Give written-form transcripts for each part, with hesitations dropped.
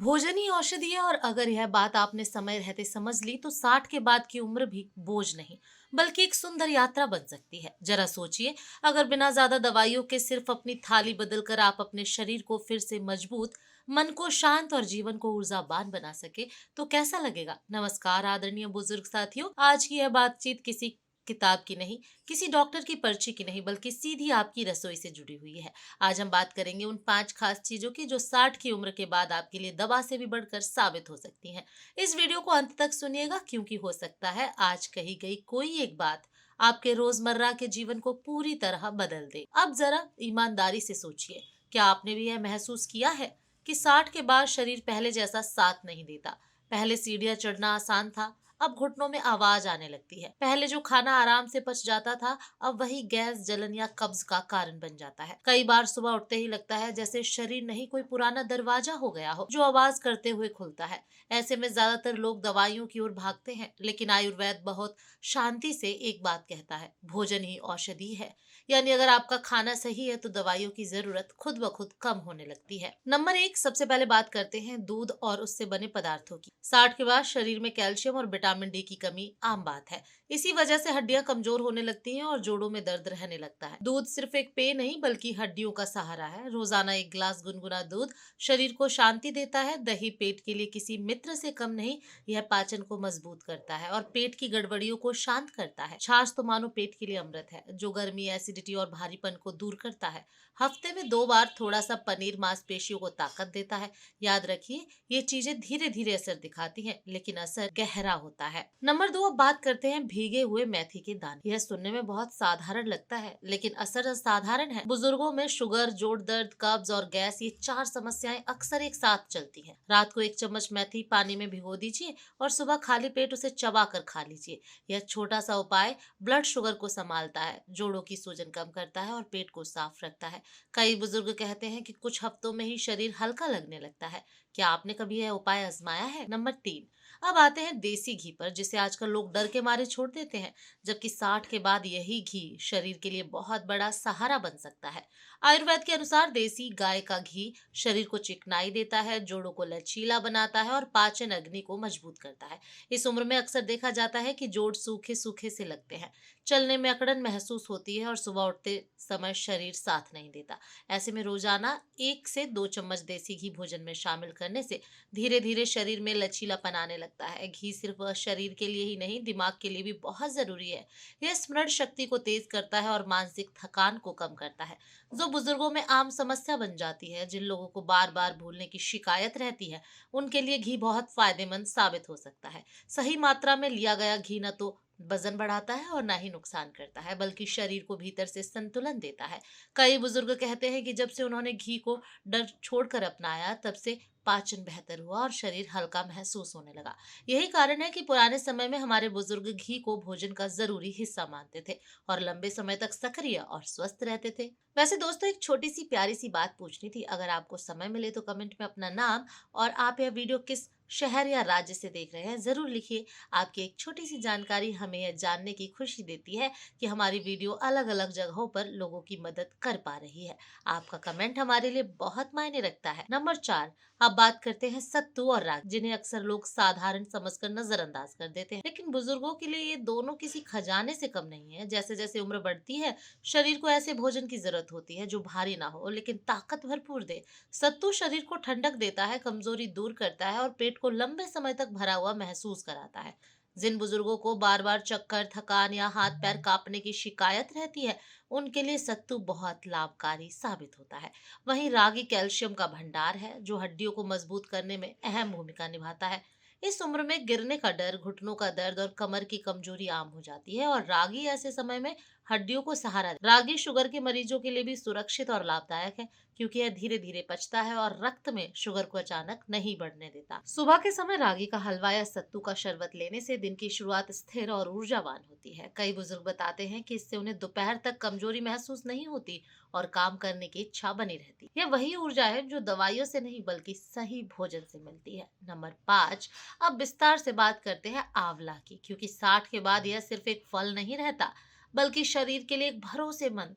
भोजन ही औषधि है और अगर यह बात आपने समय रहते समझ ली तो 60 के बाद की उम्र भी बोझ नहीं बल्कि एक सुंदर यात्रा बन सकती है। जरा सोचिए, अगर बिना ज्यादा दवाइयों के सिर्फ अपनी थाली बदलकर आप अपने शरीर को फिर से मजबूत, मन को शांत और जीवन को ऊर्जावान बना सके तो कैसा लगेगा। नमस्कार आदरणीय बुजुर्ग साथियों, आज की यह बातचीत किसी किताब की नहीं, किसी डॉक्टर की पर्ची की नहीं, बल्कि सीधी आपकी रसोई से जुड़ी हुई है। आज हम बात करेंगे उन 5 खास चीजों की जो 60 की उम्र के बाद आपके लिए दवा से भी बढ़कर साबित हो सकती हैं। इस वीडियो को अंत तक सुनिएगा, क्योंकि हो सकता है आज कही गई कोई एक बात आपके रोजमर्रा के जीवन को पूरी तरह बदल दे। अब जरा ईमानदारी से सोचिए, क्या आपने भी यह महसूस किया है कि 60 के बाद शरीर पहले जैसा साथ नहीं देता। पहले सीढ़ियां चढ़ना आसान था, अब घुटनों में आवाज आने लगती है। पहले जो खाना आराम से पच जाता था, अब वही गैस, जलन या कब्ज का कारण बन जाता है। कई बार सुबह उठते ही लगता है जैसे शरीर नहीं, कोई पुराना दरवाजा हो गया हो जो आवाज करते हुए खुलता है। ऐसे में ज्यादातर लोग दवाइयों की ओर भागते हैं, लेकिन आयुर्वेद बहुत शांति से एक बात कहता है, भोजन ही औषधि है। यानी अगर आपका खाना सही है तो दवाइयों की जरूरत खुद ब खुद कम होने लगती है। नंबर 1, सबसे पहले बात करते हैं दूध और उससे बने पदार्थों की। 60 के बाद शरीर में कैल्शियम और विटामिन डी की कमी आम बात है। इसी वजह से हड्डियां कमजोर होने लगती हैं और जोड़ों में दर्द रहने लगता है। दूध सिर्फ एक पेय नहीं बल्कि हड्डियों का सहारा है। रोजाना एक गिलास गुनगुना दूध शरीर को शांति देता है। दही पेट के लिए किसी मित्र से कम नहीं, यह पाचन को मजबूत करता है और पेट की गड़बड़ियों को शांत करता है। छाछ तो मानो पेट के लिए अमृत है, जो गर्मी, एसिडिटी और भारीपन को दूर करता है। हफ्ते में 2 बार थोड़ा सा पनीर मांसपेशियों को ताकत देता है। याद रखिए, ये चीजें धीरे धीरे असर दिखाती हैं, लेकिन असर गहरा होता है। नंबर 2, अब बात करते हैं भीगे हुए मेथी के दाने। यह सुनने में बहुत साधारण लगता है, लेकिन असर असाधारण है। बुजुर्गों में शुगर, जोड़ दर्द, कब्ज और गैस, ये 4 समस्याएं अक्सर एक साथ चलती हैं। रात को 1 चम्मच मेथी पानी में भिगो दीजिए और सुबह खाली पेट उसे चबा कर खा लीजिए। यह छोटा सा उपाय ब्लड शुगर को संभालता है, जोड़ों की सूजन कम करता है और पेट को साफ रखता है। कई बुजुर्ग कहते हैं कि कुछ हफ्तों में ही शरीर हल्का लगने लगता है। क्या आपने कभी यह उपाय आजमाया है? नंबर 3, अब आते हैं देसी घी पर, जिसे आजकल लोग डर के मारे छोड़ देते हैं, जबकि 60 के बाद यही घी शरीर के लिए बहुत बड़ा सहारा बन सकता है। आयुर्वेद के अनुसार देसी गाय का घी शरीर को चिकनाई देता है, जोड़ों को लचीला बनाता है और पाचन अग्नि को मजबूत करता है। इस उम्र में अक्सर देखा जाता है कि जोड़ सूखे सूखे से लगते हैं, चलने में अकड़न महसूस होती है और सुबह उठते समय शरीर साथ नहीं देता। ऐसे में रोजाना 1 से 2 चम्मच देसी घी भोजन में शामिल करने से धीरे धीरे शरीर में लचीलापन आने लगता है। घी सिर्फ शरीर के लिए ही नहीं, दिमाग के लिए भी बहुत जरूरी है। यह स्मरण शक्ति को तेज करता है और मानसिक थकान को कम करता है, जो बुजुर्गों में आम समस्या बन जाती है। जिन लोगों को बार बार भूलने की शिकायत रहती है, उनके लिए घी बहुत फायदेमंद साबित हो सकता है। सही मात्रा में लिया गया घी न तो वजन बढ़ाता है और ना ही नुकसान करता है, बल्कि शरीर को भीतर से संतुलन देता है। कई बुजुर्ग कहते हैं कि जब से उन्होंने घी को डर छोड़कर अपनाया, तब से पाचन बेहतर हुआ और शरीर हल्का महसूस होने लगा। यही कारण है कि पुराने समय में हमारे बुजुर्ग घी को भोजन का जरूरी हिस्सा मानते थे और लंबे समय तक सक्रिय और स्वस्थ रहते थे। वैसे दोस्तों, एक छोटी सी प्यारी सी बात पूछनी थी। अगर आपको समय मिले तो कमेंट में अपना नाम और आप यह वीडियो किस शहर या राज्य से देख रहे हैं जरूर लिखिए। आपकी एक छोटी सी जानकारी हमें यह जानने की खुशी देती है कि हमारी वीडियो अलग अलग जगहों पर लोगों की मदद कर पा रही है। आपका कमेंट हमारे लिए बहुत मायने रखता है। नंबर 4, अब बात करते हैं सत्तू और रागी, जिन्हें अक्सर लोग साधारण समझकर नजरअंदाज कर देते हैं, लेकिन बुजुर्गों के लिए ये दोनों किसी खजाने से कम नहीं है। जैसे जैसे उम्र बढ़ती है, शरीर को ऐसे भोजन की जरूरत होती है जो भारी ना हो लेकिन ताकत भरपूर दे। सत्तू शरीर को ठंडक देता है, कमजोरी दूर करता है और पेट को लंबे समय तक भरा हुआ महसूस कराता है। जिन बुजुर्गों को बार बार चक्कर, थकान या हाथ पैर कांपने की शिकायत रहती है, उनके लिए सत्तू बहुत लाभकारी साबित होता है। वहीं रागी कैल्शियम का भंडार है, जो हड्डियों को मजबूत करने में अहम भूमिका निभाता है। इस उम्र में गिरने का डर, घुटनों का दर्द और कमर की कमजोरी आम हो जाती है और रागी ऐसे समय में हड्डियों को सहारा। रागी शुगर के मरीजों के लिए भी सुरक्षित और लाभदायक है, क्योंकि यह धीरे धीरे पचता है और रक्त में शुगर को अचानक नहीं बढ़ने देता। सुबह के समय रागी का हलवा या सत्तू का शरबत लेने से दिन की शुरुआत स्थिर और ऊर्जावान होती है। कई बुजुर्ग बताते हैं कि इससे उन्हें दोपहर तक कमजोरी महसूस नहीं होती और काम करने की इच्छा बनी रहती। यह वही ऊर्जा है जो दवाइयों से नहीं बल्कि सही भोजन से मिलती है। नंबर 5, अब विस्तार से बात करते हैं आंवला की, क्योंकि 60 के बाद यह सिर्फ एक फल नहीं रहता बल्कि शरीर के लिए एक भरोसेमंद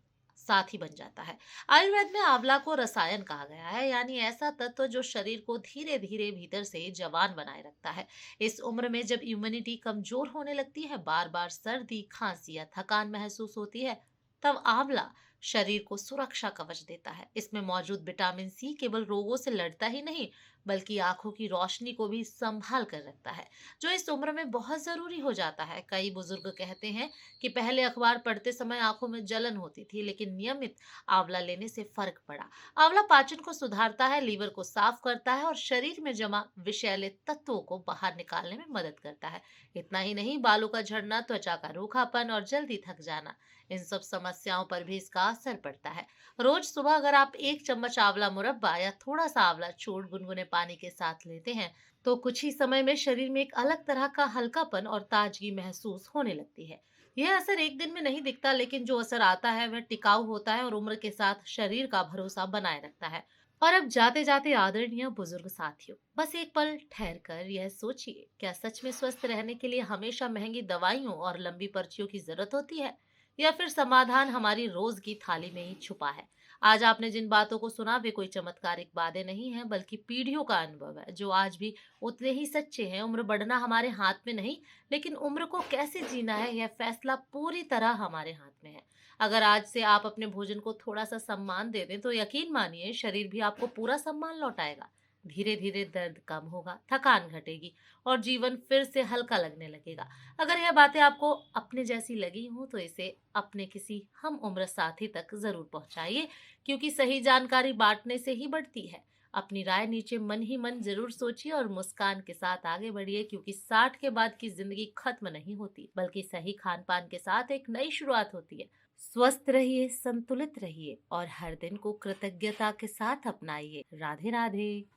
साथी बन जाता है। आयुर्वेद में आंवला को रसायन कहा गया है, यानी ऐसा तत्व जो शरीर को धीरे धीरे भीतर से जवान बनाए रखता है। इस उम्र में जब इम्यूनिटी कमजोर होने लगती है, बार बार सर्दी, खांसी या थकान महसूस होती है, तब आंवला शरीर को सुरक्षा कवच देता है। इसमें मौजूद विटामिन सी केवल रोगों से लड़ता ही नहीं, बल्कि आंखों की रोशनी को भी संभाल कर रखता है, जो इस उम्र में बहुत जरूरी हो जाता है। कई बुजुर्ग कहते हैं कि पहले अखबार पढ़ते समय आंखों में जलन होती थी, लेकिन नियमित आंवला लेने से फर्क पड़ा। आंवला पाचन को सुधारता है, लीवर को साफ करता है और शरीर में जमा विषैले तत्वों को बाहर निकालने में मदद करता है। इतना ही नहीं, बालों का झड़ना, त्वचा का रूखापन और जल्दी थक जाना, इन सब समस्याओं पर भी इसका असर पड़ता है। रोज सुबह अगर आप 1 चम्मच आंवला मुरब्बा या थोड़ा सा आंवला चूर्ण गुनगुने पानी के साथ लेते हैं, तो कुछ ही समय में शरीर में एक अलग तरह का हल्कापन और ताजगी महसूस होने लगती है। यह असर एक दिन में नहीं दिखता, लेकिन जो असर आता है वह टिकाऊ होता है और उम्र के साथ शरीर का भरोसा बनाए रखता है। और अब जाते जाते आदरणीय बुजुर्ग साथियों, बस एक पल ठहर कर यह सोचिए, क्या सच में स्वस्थ रहने के लिए हमेशा महंगी दवाइयों और लंबी पर्चियों की जरूरत होती है, या फिर समाधान हमारी रोज की थाली में ही छुपा है? आज आपने जिन बातों को सुना वे कोई चमत्कारिक बातें नहीं हैं, बल्कि पीढ़ियों का अनुभव है, जो आज भी उतने ही सच्चे हैं। उम्र बढ़ना हमारे हाथ में नहीं, लेकिन उम्र को कैसे जीना है, यह फैसला पूरी तरह हमारे हाथ में है। अगर आज से आप अपने भोजन को थोड़ा सा सम्मान दे दें, तो यकीन मानिए शरीर भी आपको पूरा सम्मान लौटाएगा। धीरे धीरे दर्द कम होगा, थकान घटेगी और जीवन फिर से हल्का लगने लगेगा। अगर यह बातें आपको अपने जैसी लगी हो, तो इसे अपने किसी हम उम्र साथी तक जरूर पहुंचाइए, क्योंकि सही जानकारी बांटने से ही बढ़ती है। अपनी राय नीचे मन ही मन जरूर सोचिए और मुस्कान के साथ आगे बढ़िए, क्योंकि 60 के बाद की जिंदगी खत्म नहीं होती, बल्कि सही खान पान के साथ एक नई शुरुआत होती है। स्वस्थ रहिए, संतुलित रहिए और हर दिन को कृतज्ञता के साथ अपनाइए। राधे राधे।